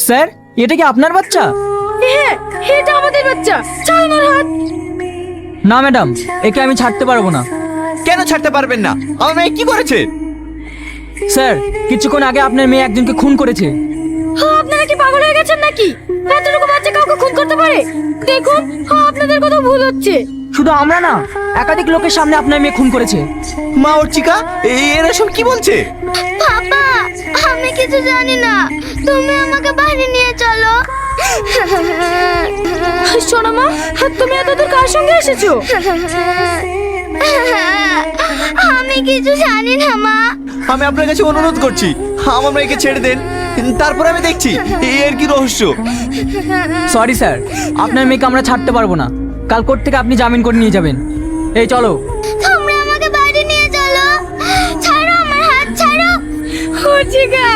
Sir, এটা কি আপনার বাচ্চা? হ্যাঁ, এটা আমাদের বাচ্চা। ছাড়ুন ওর হাত। না ম্যাডাম, একে আমি ছাড়তে পারবো না। কেন ছাড়তে পারবেন না? আমার মেয়ে কি করেছে? স্যার, কিছুক্ষণ আগে আপনার মেয়ে একজনকে খুন করেছে। আপনারা কি পাগল হয়ে গেছেন নাকি? এতটুকু বাচ্চা কাউকে খুন করতে পারে? দেখুন, আপনাদের কথা ভুল হচ্ছে। শুধু আমরা না, একাধিক লোকের সামনে আপনার মেয়ে খুন করেছে। মা অর্চিকা, এরা সব কি বলছে? পাপা, আমি কিছু জানি না, তুমি আমাকে বাড়ি নিয়ে চলো। শোনো মা, তুমি এতদূর কার সঙ্গে এসেছো? আমি কিছু জানি না মা। আমি আপনার কাছে অনুরোধ করছি, আমার মেয়েকে ছেড়ে দেন, তারপর আমি দেখছি এর কি রহস্য। সরি স্যার, আপনার মেয়েকে আমরা ছাড়তে পারবো না। কাল কোর্ট থেকে আপনি জামিন করে নিয়ে যাবেন। এই চলো। তোমরা আমাকে বাড়ি নিয়ে চলো। ছাড়ো আমার হাত, ছাড়ো। অর্চিকা।